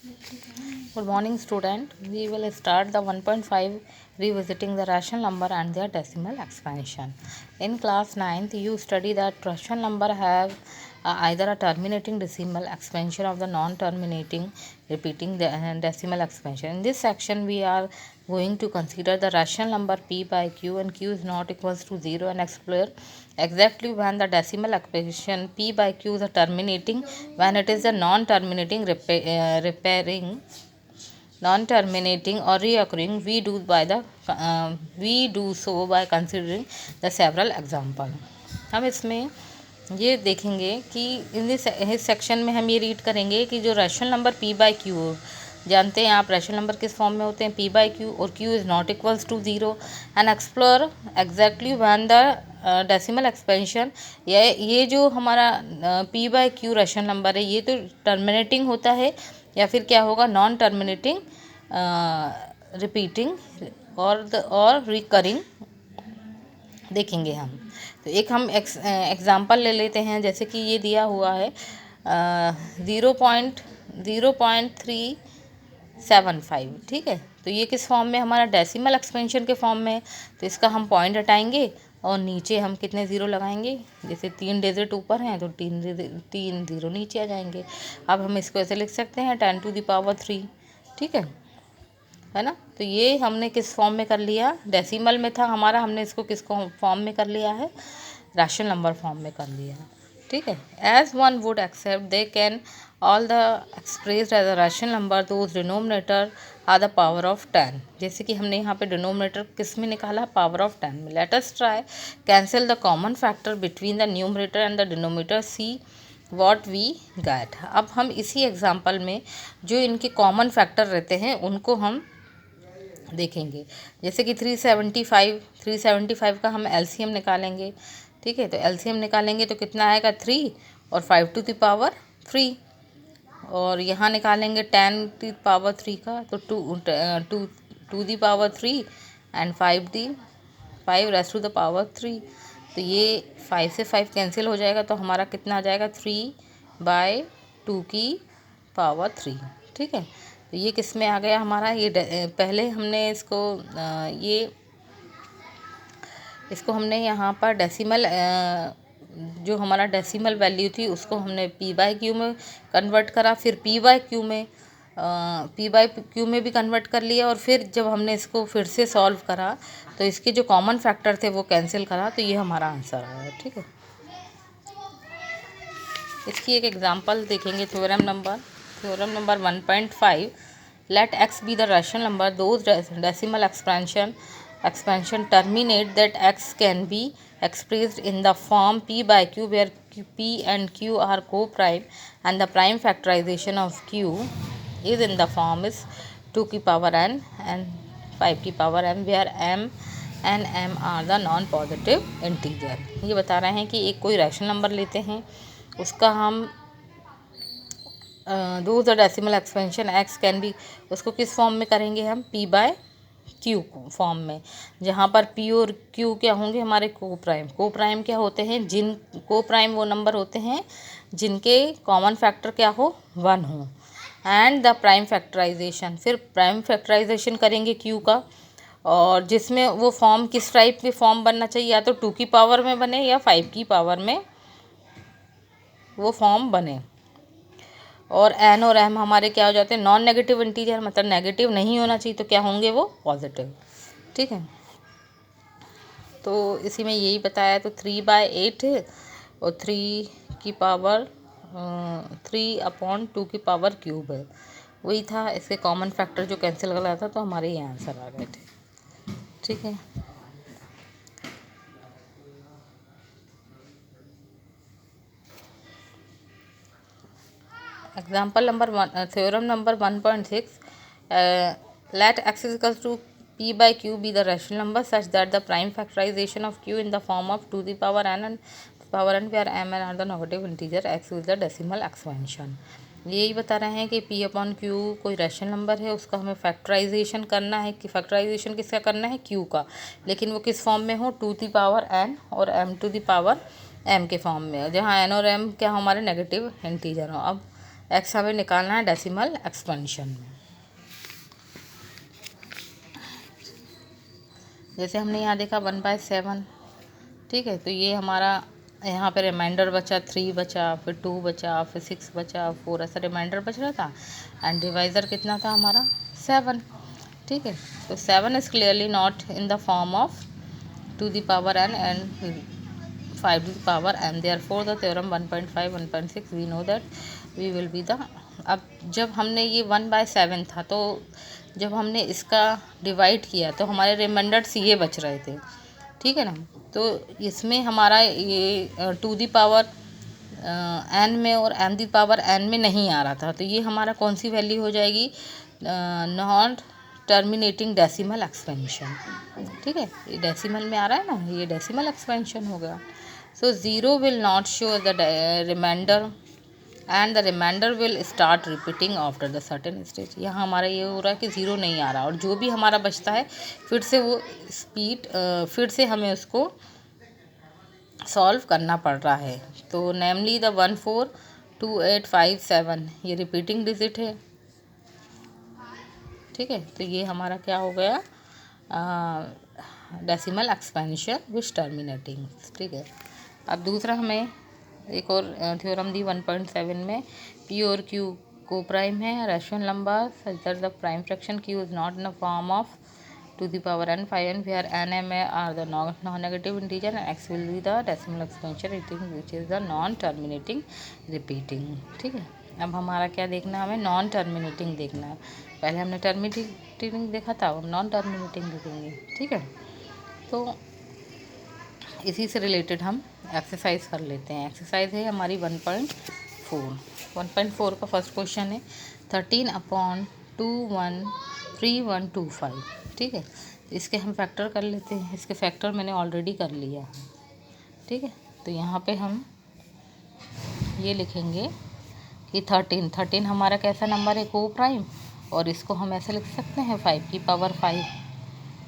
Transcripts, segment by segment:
Good morning, student. We will start the 1.5 revisiting the rational number and their decimal expansion. In class 9th, you study that rational number have either a terminating decimal expansion of the non-terminating repeating the decimal expansion. In this section, we are going to consider the rational number p by q, and q is not equals to 0, and explore exactly when the decimal expansion p by q is a terminating, when it is a non-terminating non-terminating or reoccurring. We do so by considering the several example. हम इसमें ये देखेंगे कि इस section में हम ये read करेंगे कि जो rational number p by Q, जानते हैं आप रैशनल नंबर किस फॉर्म में होते हैं, p बाई क्यू, और q is not equals to 0, and explore exactly when the decimal expansion, ये जो हमारा p by q rational number है ये तो टर्मिनेटिंग होता है या फिर क्या होगा, नॉन टर्मिनेटिंग, रिपीटिंग और रिकरिंग देखेंगे हम। तो एक हम एग्जांपल ले लेते हैं, जैसे कि ये दिया हुआ है 0.375, ठीक है। तो ये किस फॉर्म में, हमारा डेसिमल एक्सपेंशन के फॉर्म में। तो इसका हम पॉइंट हटाएंगे और नीचे हम कितने ज़ीरो लगाएंगे, जैसे 3 डिजिट ऊपर हैं तो 3 ज़ीरो नीचे आ जाएंगे। अब हम इसको ऐसे लिख सकते हैं 10⁻3, ठीक है ना। तो ये हमने किस फॉर्म में कर लिया, डेसिमल में था हमारा, हमने इसको किस फॉर्म में कर लिया है, रैशनल नंबर फॉर्म में कर लिया है, ठीक है। As one would accept they can all the expressed as a rational number those denominator are the power of 10। जैसे कि हमने यहाँ पे डिनोमिनेटर किस में निकाला, पावर ऑफ 10 में। Let us try cancel the common factor between the numerator and the denominator, see what we get. अब हम इसी एग्जाम्पल में जो इनके कॉमन फैक्टर रहते हैं उनको हम देखेंगे। जैसे कि 375 का हम एलसीएम निकालेंगे, ठीक है। तो एलसीएम निकालेंगे तो कितना आएगा, 3 और 5 टू द पावर 3, और यहाँ निकालेंगे 10 टू द पावर 3 का, तो 2 to the power 3 and 5 raised to the power 3। तो ये 5 से 5 कैंसिल हो जाएगा, तो हमारा कितना आ जाएगा, 3/2 की पावर 3, ठीक है। तो ये किस में आ गया हमारा, ये पहले हमने इसको हमने यहाँ पर डेसिमल, जो हमारा डेसिमल वैल्यू थी उसको हमने p बाई क्यू में कन्वर्ट करा, फिर p बाई क्यू में भी कन्वर्ट कर लिया, और फिर जब हमने इसको फिर से सॉल्व करा तो इसके जो कॉमन फैक्टर थे वो कैंसिल करा, तो ये हमारा आंसर आया, ठीक है। इसकी एक एग्जांपल देखेंगे, theorem number 1.5, let x be the rational number those decimal expansion terminate that x can be expressed in the form p by q, where p and q are co-prime and the prime factorization of q is in the form is 2 की power n and 5 की power m, where m and m are the non positive integer। ये बता रहे हैं कि एक कोई rational number लेते हैं, उसका हम दो the decimal expansion x can be, उसको किस फॉर्म में करेंगे हम, p बाय क्यू फॉर्म में, जहाँ पर p और q क्या होंगे, हमारे को प्राइम क्या होते हैं, जिन को प्राइम वो नंबर होते हैं जिनके कॉमन फैक्टर क्या हो, 1 हो, एंड द प्राइम फैक्टराइजेशन, फिर प्राइम फैक्टराइजेशन करेंगे q का, और जिसमें वो फॉर्म किस टाइप के फॉर्म बनना चाहिए, या तो 2 की पावर में बने या 5 की पावर में वो फॉर्म बने। और एन और एम हमारे क्या हो जाते हैं, नॉन नेगेटिव इंटीजर, मतलब नेगेटिव नहीं होना चाहिए, तो क्या होंगे वो पॉजिटिव, ठीक है। तो इसी में यही बताया, तो 3/8 है और 3 की पावर 3/2 की पावर क्यूब है, वही था। इसके कॉमन फैक्टर जो कैंसिल कर रहा था, तो हमारे ये आंसर आ गए थे, ठीक है। Example number 1, theorem number 1.6, let x is equals to p by q be the rational number such that the prime factorization of q in the form of 2 the power n and where m and are the negative integer, x is the decimal expansion। यही बता रहे हैं कि p upon q कोई rational number है, उसका हमें factorisation करना है, कि फैक्टराइजेशन किसका करना है, q का, लेकिन वो किस फॉर्म में हो, 2 दी पावर n और m to the power m के फॉर्म में, जहाँ n और m क्या हमारे नेगेटिव इंटीजर हो। अब एक्स हमें निकालना है डेसिमल एक्सपेंशन में। जैसे हमने यहाँ देखा 1/7, ठीक है। तो ये हमारा यहाँ पे रिमाइंडर बचा 3 बचा, फिर 2 बचा, फिर 6 बचा, 4, ऐसा रिमाइंडर बच रहा था। एंड डिवाइज़र कितना था हमारा 7, ठीक है। तो 7 is clearly not in the form of 2 the power n and 5 to the power n, therefore the theorem 1.5 1.6 we know that we will be the। अब जब हमने ये 1/7 था, तो जब हमने इसका डिवाइड किया तो हमारे रिमाइंडर्स ये बच रहे थे, ठीक है ना। तो इसमें हमारा ये 2 दी पावर n में और m दी पावर n में नहीं आ रहा था। तो ये हमारा कौन सी वैल्यू हो जाएगी, नॉन टर्मिनेटिंग डेसिमल एक्सपेंशन, ठीक है। ये डेसिमल में आ रहा है ना, ये डेसिमल एक्सपेंशन हो गया। So zero will not show the remainder and the remainder will start repeating after the certain stage. यहाँ हमारा ये हो रहा है कि ज़ीरो नहीं आ रहा, और जो भी हमारा बचता है फिर से वो स्पीड फिर से हमें उसको सॉल्व करना पड़ रहा है। तो नेमली द 142857 ये रिपीटिंग डिजिट है, ठीक है। तो ये हमारा क्या हो गया, डेसिमल एक्सपेंशन विच टर्मिनेटिंग, ठीक है। अब दूसरा हमें एक और थ्योरम दी 1.7 में, पी और क्यू को प्राइम है, rational number such that the prime fraction Q is not in the form of 2 the power n 5n where n m are the non-negative integer and x will be the decimal exponential which is the non-terminating repeating, ठीक है। अब हमारा क्या देखना है, हमें non terminating देखना है। पहले हमने टर्मिनेटिंग देखा था, अब नॉन टर्मिनेटिंग देखेंगे, ठीक है। तो इसी से रिलेटेड हम एक्सरसाइज कर लेते हैं। एक्सरसाइज है हमारी 1.4 का फर्स्ट क्वेश्चन है 13/213125, ठीक है। इसके हम फैक्टर कर लेते हैं। इसके फैक्टर मैंने ऑलरेडी कर लिया है, ठीक है। तो यहाँ पे हम ये लिखेंगे कि 13 हमारा कैसा नंबर है, को प्राइम, और इसको हम ऐसे लिख सकते हैं 5 की पावर 5,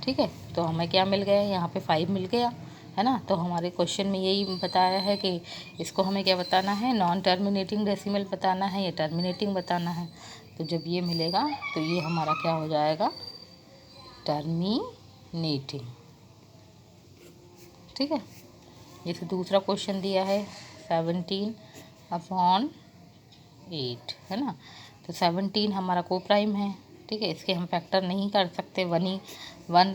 ठीक है। तो हमें क्या मिल गया, यहाँ पे 5 मिल गया है ना। तो हमारे क्वेश्चन में यही बताया है कि इसको हमें क्या बताना है, नॉन टर्मिनेटिंग डेसिमल बताना है या टर्मिनेटिंग बताना है। तो जब ये मिलेगा तो ये हमारा क्या हो जाएगा, टर्मिनेटिंग, ठीक है। जैसे दूसरा क्वेश्चन दिया है 17/8 है ना। तो 17 हमारा को प्राइम है, ठीक है। इसके हम फैक्टर नहीं कर सकते, 1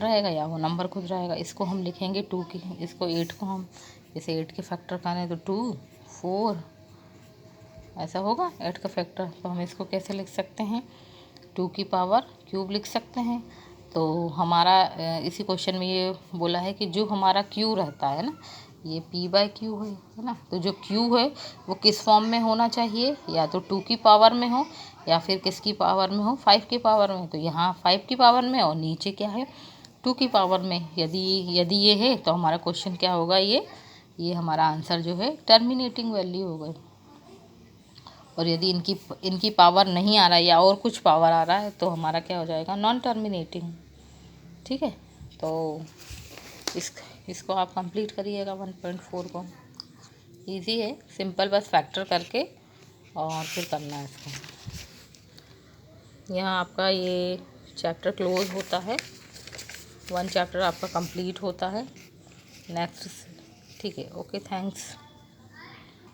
रहेगा या वो नंबर खुद रहेगा। इसको हम लिखेंगे 2 की, इसको 8 को हम जैसे 8 के फैक्टर करें तो 2 4 ऐसा होगा 8 का फैक्टर। तो हम इसको कैसे लिख सकते हैं, 2 की पावर क्यूब लिख सकते हैं। तो हमारा इसी क्वेश्चन में ये बोला है कि जो हमारा क्यू रहता है ना, ये p/q है ना। तो जो q है वो किस फॉर्म में होना चाहिए, या तो 2 की पावर में हो या फिर किसकी पावर में हो, 5 की पावर में। तो यहाँ 5 की पावर में और नीचे क्या है, 2 की पावर में। यदि ये है तो हमारा क्वेश्चन क्या होगा, ये हमारा आंसर जो है टर्मिनेटिंग वैल्यू हो गई। और यदि इनकी पावर नहीं आ रहा है या और कुछ पावर आ रहा है तो हमारा क्या हो जाएगा, नॉन टर्मिनेटिंग, ठीक है। तो इसको आप कंप्लीट करिएगा 1.4 को। इजी है, सिंपल, बस फैक्टर करके और फिर करना है इसको। यहाँ आपका ये चैप्टर क्लोज होता है, 1 चैप्टर आपका कंप्लीट होता है। नेक्स्ट, ठीक है, ओके, थैंक्स।